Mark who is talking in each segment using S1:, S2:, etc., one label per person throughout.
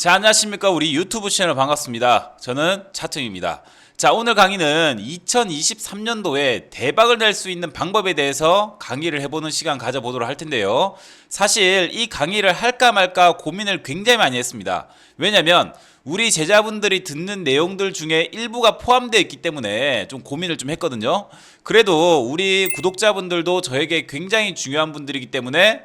S1: 자, 안녕하십니까. 우리 유튜브 채널 반갑습니다. 저는 차트입니다. 자, 오늘 강의는 2023년도에 대박을 낼 수 있는 방법에 대해서 강의를 해보는 시간 가져보도록 할 텐데요. 사실 이 강의를 할까 말까 고민을 굉장히 많이 했습니다. 왜냐면 우리 제자분들이 듣는 내용들 중에 일부가 포함되어 있기 때문에 좀 고민을 좀 했거든요. 그래도 우리 구독자분들도 저에게 굉장히 중요한 분들이기 때문에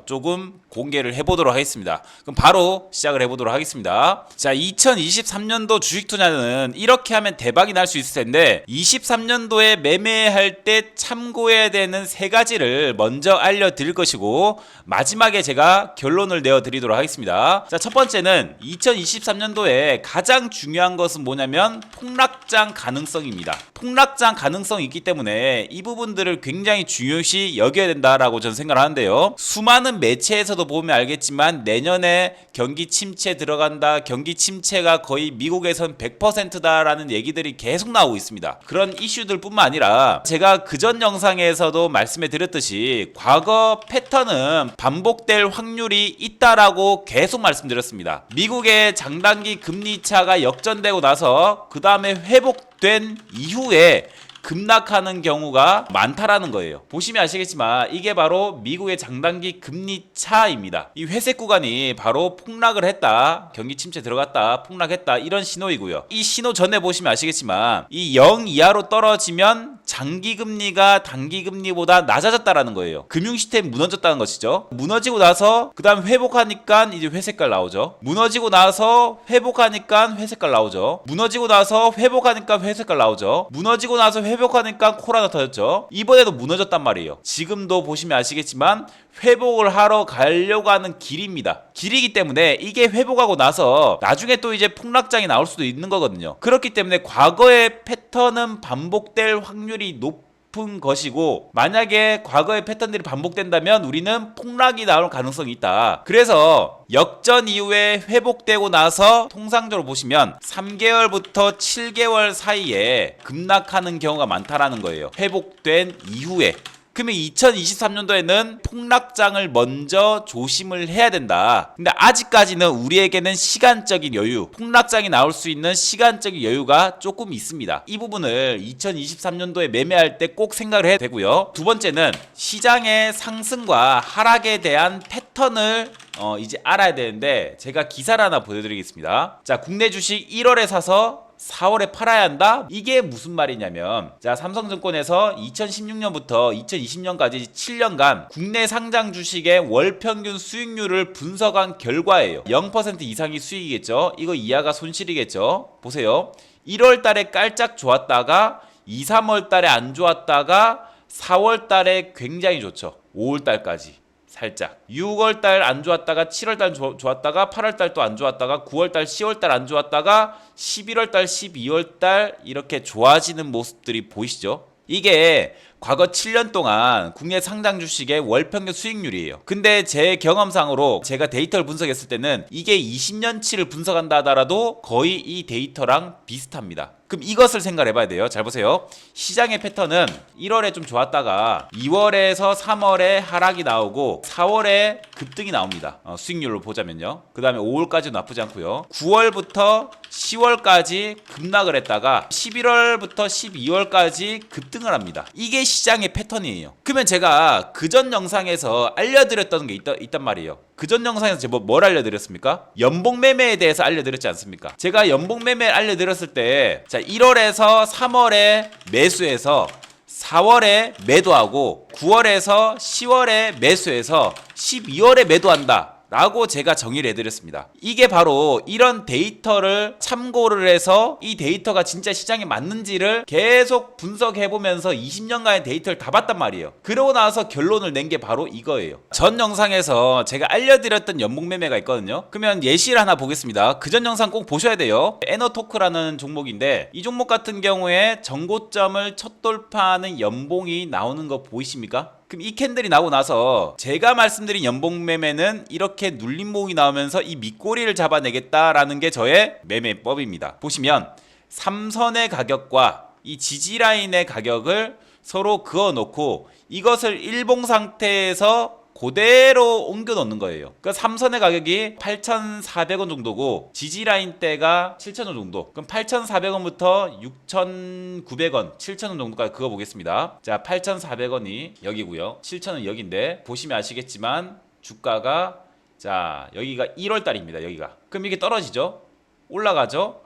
S1: 조금 공개를 해보도록 하겠습니다. 그럼 바로 시작을 해보도록 하겠습니다. 자, 2023년도 주식 투자는 이렇게 하면 대박이 날 수 있을 텐데 23년도에 매매할 때 참고해야 되는 세 가지를 먼저 알려드릴 것이고 마지막에 제가 결론을 내어드리도록 하겠습니다. 자, 첫 번째는 2023년도에 가장 중요한 것은 뭐냐면 폭락장 가능성입니다. 폭락장 가능성이 있기 때문에 이 부분들을 굉장히 중요시 여겨야 된다라고 저는 생각을 하는데요. 수많은 매체에서도 보면 알겠지만 내년에 경기 침체 들어간다, 경기 침체가 거의 미국에선 100%다라는 얘기들이 계속 나오고 있습니다. 그런 이슈들 뿐만 아니라 제가 그전 영상에서도 말씀해 드렸듯이 과거 패턴은 반복될 확률이 있다라고 계속 말씀드렸습니다. 미국의 장단기 금리 차가 역전되고 나서 그 다음에 회복된 이후에 급락하는 경우가 많다라는 거예요. 보시면 아시겠지만 이게 바로 미국의 장단기 금리 차입니다. 이 회색 구간이 바로 폭락을 했다, 경기 침체 들어갔다, 폭락했다, 이런 신호이고요. 이 신호 전에 보시면 아시겠지만 이 0 이하로 떨어지면 장기 금리가 단기 금리보다 낮아졌다라는 거예요. 금융 시스템이 무너졌다는 것이죠. 무너지고 나서 그 다음 회복하니까 이제 회색깔 나오죠. 무너지고 나서 회복하니까 회색깔 나오죠. 무너지고 나서 회복하니까 회색깔 나오죠. 무너지고 나서 회복하니까 코로나 터졌죠. 이번에도 무너졌단 말이에요. 지금도 보시면 아시겠지만 회복을 하러 가려고 하는 길입니다. 길이기 때문에 이게 회복하고 나서 나중에 또 이제 폭락장이 나올 수도 있는 거거든요. 그렇기 때문에 과거의 패턴은 반복될 확률이 높은 것이고 만약에 과거의 패턴들이 반복된다면 우리는 폭락이 나올 가능성이 있다. 그래서 역전 이후에 회복되고 나서 통상적으로 보시면 3개월부터 7개월 사이에 급락하는 경우가 많다라는 거예요. 회복된 이후에. 그러면 2023년도에는 폭락장을 먼저 조심을 해야 된다. 근데 아직까지는 우리에게는 시간적인 여유, 폭락장이 나올 수 있는 시간적인 여유가 조금 있습니다. 이 부분을 2023년도에 매매할 때 꼭 생각을 해야 되고요. 두 번째는 시장의 상승과 하락에 대한 패턴을 이제 알아야 되는데 제가 기사를 하나 보여드리겠습니다. 자, 국내 주식 1월에 사서 4월에 팔아야 한다? 이게 무슨 말이냐면 자, 삼성증권에서 2016년부터 2020년까지 7년간 국내 상장 주식의 월 평균 수익률을 분석한 결과예요. 0% 이상이 수익이겠죠. 이거 이하가 손실이겠죠. 보세요. 1월 달에 깔짝 좋았다가 2, 3월 달에 안 좋았다가 4월 달에 굉장히 좋죠. 5월 달까지 살짝. 6월 달 안 좋았다가 7월 달 좋았다가 8월 달 또 안 좋았다가 9월 달 10월 달 안 좋았다가 11월 달 12월 달 이렇게 좋아지는 모습들이 보이시죠? 이게 과거 7년 동안 국내 상장 주식의 월 평균 수익률이에요. 근데 제 경험상으로 제가 데이터를 분석했을 때는 이게 20년치를 분석한다 하더라도 거의 이 데이터랑 비슷합니다. 그럼 이것을 생각해 봐야 돼요. 잘 보세요. 시장의 패턴은 1월에 좀 좋았다가 2월에서 3월에 하락이 나오고 4월에 급등이 나옵니다. 수익률로 보자면요. 그 다음에 5월까지도 나쁘지 않고요. 9월부터 10월까지 급락을 했다가 11월부터 12월까지 급등을 합니다. 이게 시장의 패턴이에요. 그러면 제가 그전 영상에서 알려드렸던 게 있단 말이에요. 그전 영상에서 제가 뭘 알려드렸습니까? 연봉 매매에 대해서 알려드렸지 않습니까? 제가 연봉 매매 알려드렸을 때 자, 1월에서 3월에 매수해서 4월에 매도하고 9월에서 10월에 매수해서 12월에 매도한다 라고 제가 정의를 해드렸습니다. 이게 바로 이런 데이터를 참고를 해서 이 데이터가 진짜 시장에 맞는지를 계속 분석해보면서 20년간의 데이터를 다 봤단 말이에요. 그러고 나서 결론을 낸 게 바로 이거예요. 전 영상에서 제가 알려드렸던 연봉 매매가 있거든요. 그러면 예시를 하나 보겠습니다. 그전 영상 꼭 보셔야 돼요. 에너토크라는 종목인데 이 종목 같은 경우에 전고점을 첫 돌파하는 연봉이 나오는 거 보이십니까? 그럼 이 캔들이 나오고 나서 제가 말씀드린 연봉 매매는 이렇게 눌림목이 나오면서 이 밑꼬리를 잡아내겠다라는 게 저의 매매법입니다. 보시면 3선의 가격과 이 지지라인의 가격을 서로 그어 놓고 이것을 일봉 상태에서 그대로 옮겨 놓는 거예요. 그러니까 삼선의 가격이 8,400원 정도고 지지라인 대가 7,000원 정도. 그럼 8,400원부터 6,900원, 7,000원 정도까지 그거 보겠습니다. 자, 8,400원이 여기고요. 7,000원 여기인데 보시면 아시겠지만 주가가 자, 여기가 1월 달입니다. 여기가. 그럼 이게 떨어지죠? 올라가죠?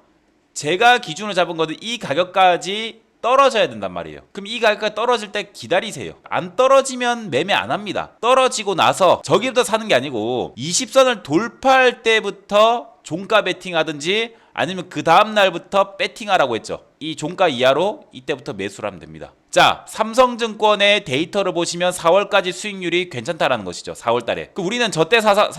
S1: 제가 기준으로 잡은 거는 이 가격까지 떨어져야 된단 말이에요. 그럼 이 가격까지 떨어질 때 기다리세요. 안 떨어지면 매매 안 합니다. 떨어지고 나서 저기부터 사는 게 아니고 20선을 돌파할 때부터 종가 베팅 하든지 아니면 그 다음 날부터 배팅하라고 했죠. 이 종가 이하로 이때부터 매수를 하면 됩니다. 자, 삼성증권의 데이터를 보시면 4월까지 수익률이 괜찮다라는 것이죠. 4월달에. 우리는 저때 사서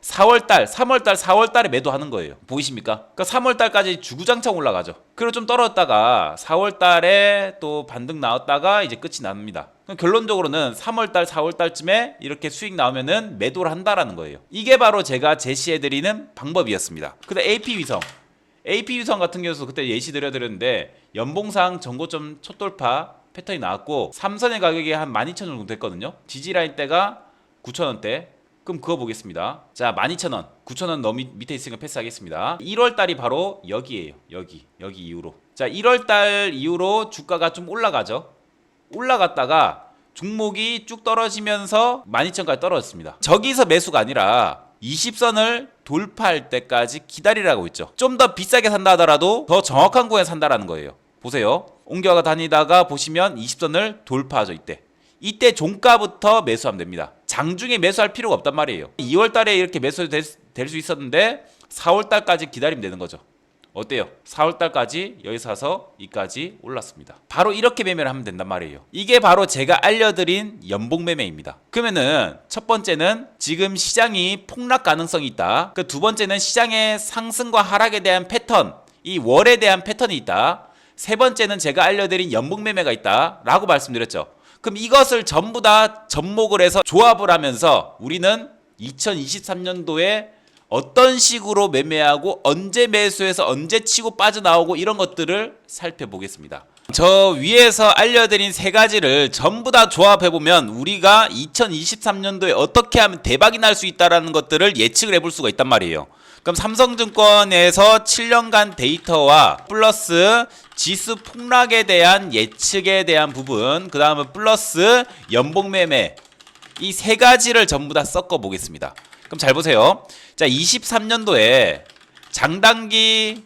S1: 4월달, 3월달, 4월달에 매도하는 거예요. 보이십니까? 그러니까 3월달까지 주구장창 올라가죠. 그리고 좀 떨어졌다가 4월달에 또 반등 나왔다가 이제 끝이 납니다. 결론적으로는 3월달, 4월달쯤에 이렇게 수익 나오면은 매도를 한다라는 거예요. 이게 바로 제가 제시해드리는 방법이었습니다. 근데 AP위성 같은 경우도 그때 예시 드렸는데 연봉상 전고점 첫돌파 패턴이 나왔고 삼선의 가격이 한 12,000원 정도 됐거든요. 지지라인 대가 9,000원대. 그럼 그거 보겠습니다. 자, 12,000원, 9,000원 너무 밑에 있으니까 패스하겠습니다. 1월달이 바로 여기에요. 여기 이후로. 자, 1월달 이후로 주가가 좀 올라가죠. 올라갔다가 종목이 쭉 떨어지면서 12,000원까지 떨어졌습니다. 저기서 매수가 아니라 20선을 돌파할 때까지 기다리라고 했죠. 좀 더 비싸게 산다 하더라도 더 정확한 구간에 산다라는 거예요. 보세요. 옮겨가 다니다가 보시면 20선을 돌파하죠. 이때 종가부터 매수하면 됩니다. 장중에 매수할 필요가 없단 말이에요. 2월달에 이렇게 매수될 수 있었는데 4월달까지 기다리면 되는 거죠. 어때요? 4월달까지 여기 사서 이까지 올랐습니다. 바로 이렇게 매매를 하면 된단 말이에요. 이게 바로 제가 알려드린 연봉 매매입니다. 그러면은 첫 번째는 지금 시장이 폭락 가능성이 있다. 그 두 번째는 시장의 상승과 하락에 대한 패턴, 이 월에 대한 패턴이 있다. 세 번째는 제가 알려드린 연봉 매매가 있다 라고 말씀드렸죠. 그럼 이것을 전부 다 접목을 해서 조합을 하면서 우리는 2023년도에 어떤 식으로 매매하고 언제 매수해서 언제 치고 빠져나오고 이런 것들을 살펴보겠습니다. 저 위에서 알려드린 세 가지를 전부 다 조합해보면 우리가 2023년도에 어떻게 하면 대박이 날 수 있다는 것들을 예측을 해볼 수가 있단 말이에요. 그럼 삼성증권에서 7년간 데이터와 플러스 지수 폭락에 대한 예측에 대한 부분, 그 다음에 플러스 연봉매매, 이 세 가지를 전부 다 섞어 보겠습니다. 그럼 잘 보세요. 자, 23년도에 장단기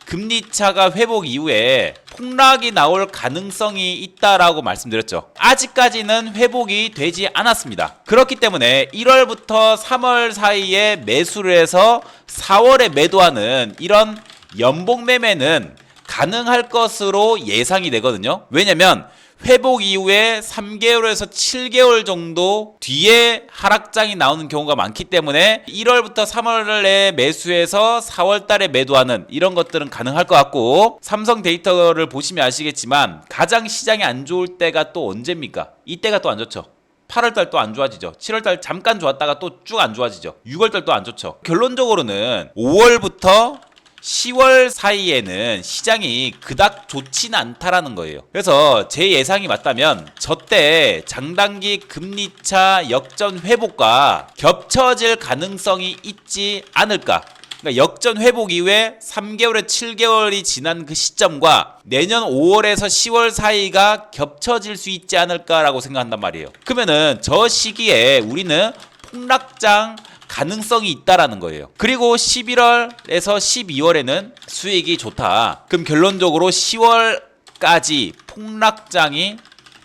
S1: 금리차가 회복 이후에 폭락이 나올 가능성이 있다라고 말씀드렸죠. 아직까지는 회복이 되지 않았습니다. 그렇기 때문에 1월부터 3월 사이에 매수를 해서 4월에 매도하는 이런 연봉 매매는 가능할 것으로 예상이 되거든요. 왜냐면 회복 이후에 3개월에서 7개월 정도 뒤에 하락장이 나오는 경우가 많기 때문에 1월부터 3월에 매수해서 4월달에 매도하는 이런 것들은 가능할 것 같고, 삼성 데이터를 보시면 아시겠지만 가장 시장이 안 좋을 때가 또 언제입니까? 이때가 또 안 좋죠. 8월달 또 안 좋아지죠. 7월달 잠깐 좋았다가 또 쭉 안 좋아지죠. 6월달 또 안 좋죠. 결론적으로는 5월부터 10월 사이에는 시장이 그닥 좋지는 않다라는 거예요. 그래서 제 예상이 맞다면 저때 장단기 금리차 역전 회복과 겹쳐질 가능성이 있지 않을까. 그러니까 역전 회복 이후에 3개월에 7개월이 지난 그 시점과 내년 5월에서 10월 사이가 겹쳐질 수 있지 않을까라고 생각한단 말이에요. 그러면은 저 시기에 우리는 폭락장 가능성이 있다라는 거예요. 그리고 11월에서 12월에는 수익이 좋다. 그럼 결론적으로 10월까지 폭락장이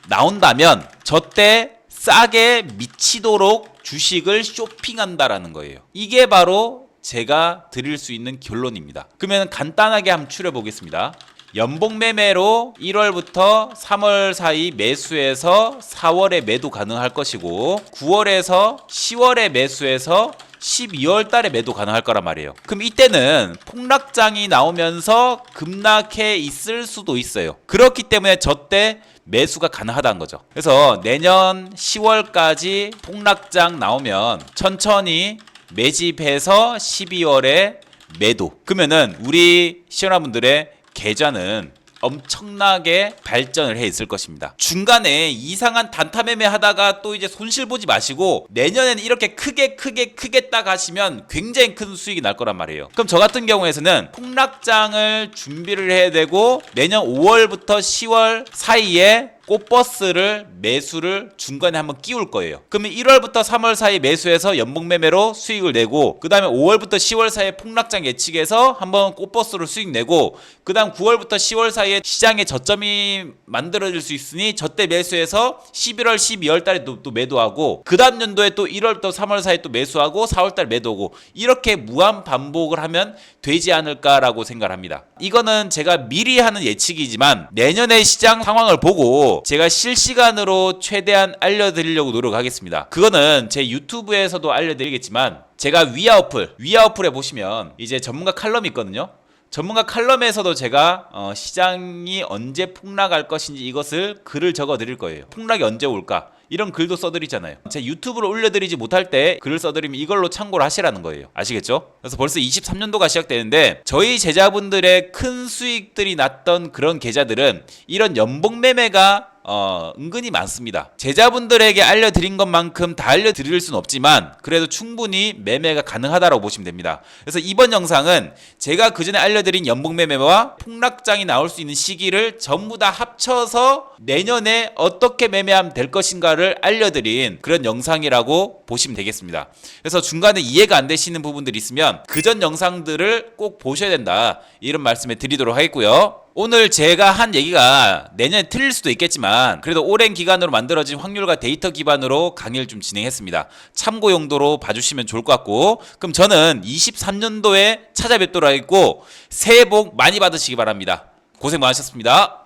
S1: 나온다면 저때 싸게 미치도록 주식을 쇼핑한다라는 거예요. 이게 바로 제가 드릴 수 있는 결론입니다. 그러면 간단하게 한번 추려 보겠습니다. 연봉 매매로 1월부터 3월 사이 매수해서 4월에 매도 가능할 것이고, 9월에서 10월에 매수해서 12월 달에 매도 가능할 거란 말이에요. 그럼 이때는 폭락장이 나오면서 급락해 있을 수도 있어요. 그렇기 때문에 저때 매수가 가능하다는 거죠. 그래서 내년 10월까지 폭락장 나오면 천천히 매집해서 12월에 매도. 그러면은 우리 시청자분들의 계좌는 엄청나게 발전을 해 있을 것입니다. 중간에 이상한 단타 매매 하다가 또 이제 손실 보지 마시고 내년에는 이렇게 크게 딱 하시면 굉장히 큰 수익이 날 거란 말이에요. 그럼 저 같은 경우에는 폭락장을 준비를 해야 되고 내년 5월부터 10월 사이에 꽃버스를 매수를 중간에 한번 끼울 거예요. 그러면 1월부터 3월 사이 매수해서 연봉매매로 수익을 내고 그 다음에 5월부터 10월 사이에 폭락장 예측해서 한번 꽃버스로 수익 내고 그 다음 9월부터 10월 사이에 시장에 저점이 만들어질 수 있으니 저때 매수해서 11월, 12월 달에 또 매도하고 그 다음 연도에 또 1월부터 3월 사이에 또 매수하고 4월 달 매도하고 이렇게 무한 반복을 하면 되지 않을까라고 생각을 합니다. 이거는 제가 미리 하는 예측이지만 내년의 시장 상황을 보고 제가 실시간으로 최대한 알려드리려고 노력하겠습니다. 그거는 제 유튜브에서도 알려드리겠지만 제가 위아 어플에 보시면 이제 전문가 칼럼이 있거든요. 전문가 칼럼에서도 제가 시장이 언제 폭락할 것인지 이것을 글을 적어 드릴 거예요. 폭락이 언제 올까? 이런 글도 써드리잖아요. 제 유튜브로 올려드리지 못할 때 글을 써드리면 이걸로 참고를 하시라는 거예요. 아시겠죠? 그래서 벌써 23년도가 시작되는데 저희 제자분들의 큰 수익들이 났던 그런 계좌들은 이런 연봉 매매가 은근히 많습니다. 제자분들에게 알려드린 것만큼 다 알려드릴 수는 없지만 그래도 충분히 매매가 가능하다고 보시면 됩니다. 그래서 이번 영상은 제가 그전에 알려드린 연봉매매와 폭락장이 나올 수 있는 시기를 전부 다 합쳐서 내년에 어떻게 매매하면 될 것인가를 알려드린 그런 영상이라고 보시면 되겠습니다. 그래서 중간에 이해가 안 되시는 부분들이 있으면 그전 영상들을 꼭 보셔야 된다, 이런 말씀을 드리도록 하겠고요. 오늘 제가 한 얘기가 내년에 틀릴 수도 있겠지만 그래도 오랜 기간으로 만들어진 확률과 데이터 기반으로 강의를 좀 진행했습니다. 참고 용도로 봐주시면 좋을 것 같고, 그럼 저는 23년도에 찾아뵙도록 하겠고 새해 복 많이 받으시기 바랍니다. 고생 많으셨습니다.